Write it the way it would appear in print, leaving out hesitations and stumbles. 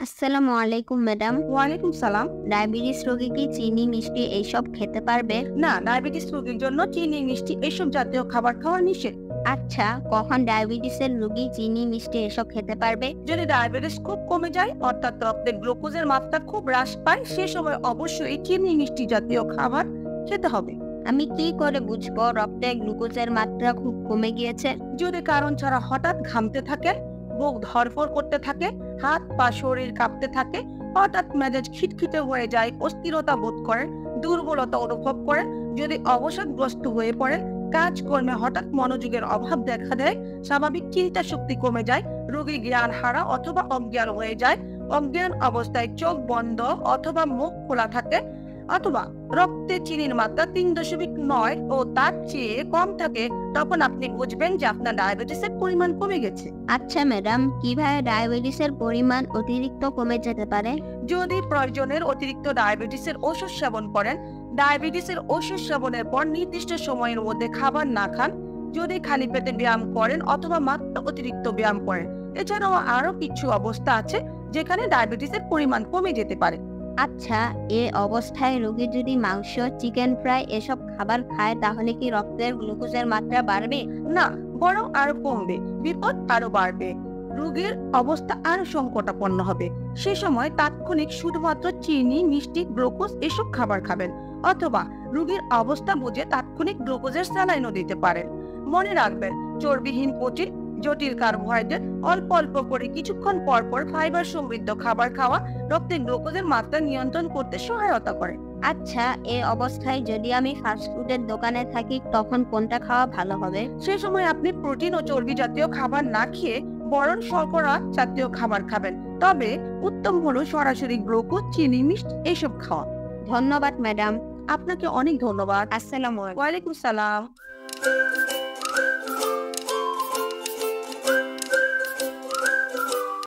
আসসালামু আলাইকুম ম্যাডাম। ওয়ালাইকুম সালাম। ডায়াবেটিস রোগী কি চিনি, মিষ্টি এইসব খেতে পারবে? না, ডায়াবেটিস রোগীর জন্য চিনি, মিষ্টি এসব জাতীয় খাবার খাওয়া নিষেধ। আচ্ছা, কখন ডায়াবেটিসের রোগী চিনি, মিষ্টি এসব খেতে পারবে? যদি ডায়াবেটিস খুব কমে যায়, অর্থাৎ রক্তে গ্লুকোজের মাত্রা খুব হ্রাস পায়, সে সময় অবশ্যই চিনি, মিষ্টি জাতীয় খাবার খেতে হবে। আমি কি করে বুঝবো রক্তে গ্লুকোজের মাত্রা খুব কমে গিয়েছে? যদি কারণ ছাড়া হঠাৎ ঘামতে থাকে, বুক ধড়ফড় করতে থাকে, হাত পা শরীর কাঁপতে থাকে, হঠাৎ মেজাজ খিটখিটে হয়ে যায়, অস্থিরতা বোধ করেন, দুর্বলতা অনুভব করেন, যদি অবসাদগ্রস্ত হয়ে পড়েন, কাজকর্মে হঠাৎ মনোযোগের অভাব দেখা দেয়, স্বাভাবিক চিন্তা শক্তি কমে যায়, রোগী জ্ঞান হারা অথবা অজ্ঞান হয়ে যায়, অজ্ঞান অবস্থায় চোখ বন্ধ অথবা মুখ খোলা থাকে, অথবা রক্তে চিনির মাত্রা 3.9 ও তার চেয়ে কম থাকে, তখন আপনি বুঝবেন যে আপনার ডায়াবেটিসের পরিমাণ কমে গেছে। আচ্ছা ম্যাডাম, কিভাবে ডায়াবেটিসের পরিমাণ অতিরিক্ত কমে যেতে পারে? যদি প্রয়োজনের অতিরিক্ত ডায়াবেটিসের ওষুধ সেবন করেন, ডায়াবেটিসের ওষুধ সেবনের পর নির্দিষ্ট সময়ের মধ্যে খাবার না খান, যদি খালি পেটে ব্যায়াম করেন অথবা মাত্র অতিরিক্ত ব্যায়াম করেন, এছাড়াও আরো কিছু অবস্থা আছে যেখানে ডায়াবেটিসের পরিমাণ কমে যেতে পারে। আচ্ছা, এ অবস্থায় রোগী যদি মাংস, চিকেন ফ্রাই এসব খাবার খায় তাহলে কি রক্তের গ্লুকোজের মাত্রা বাড়বে? না, বরং আরো কমবে, বিপদ আরো বাড়বে, রোগীর অবস্থা আরো সংকটাপন্ন হবে। সে সময় তাৎক্ষণিক শুধুমাত্র চিনি, মিষ্টি, গ্লুকোজ এসব খাবার খাবেন, অথবা রোগীর অবস্থা বুঝে তাৎক্ষণিক গ্লুকোজের স্যালাইনও দিতে পারেন। মনে রাখবেন, চর্বিহীন প্রোটিন, জটিল কার্বোহাইড্রেট, অল্প অল্প করে কিছুক্ষণ পর পর ফাইবার সমৃদ্ধ খাবার খাওয়া রক্তে গ্লুকোজের মাত্রা নিয়ন্ত্রণ করতে সহায়তা করে। আচ্ছা, এ অবস্থায় যদি আমি ফাস্টফুডের দোকানে থাকি তখন কোনটা খাওয়া ভালো হবে? সে সময় আপনি প্রোটিন ও চর্বি জাতীয় খাবার না খেয়ে বরং শর্করা জাতীয় খাবার খাবেন, তবে উত্তম হলো সরাসরি গ্লুকোজ, চিনি, মিষ্টি এসব খাওয়া। ধন্যবাদ ম্যাডাম। আপনাকে অনেক ধন্যবাদ। আসসালামু আলাইকুম। ওয়ালাইকুম সালাম।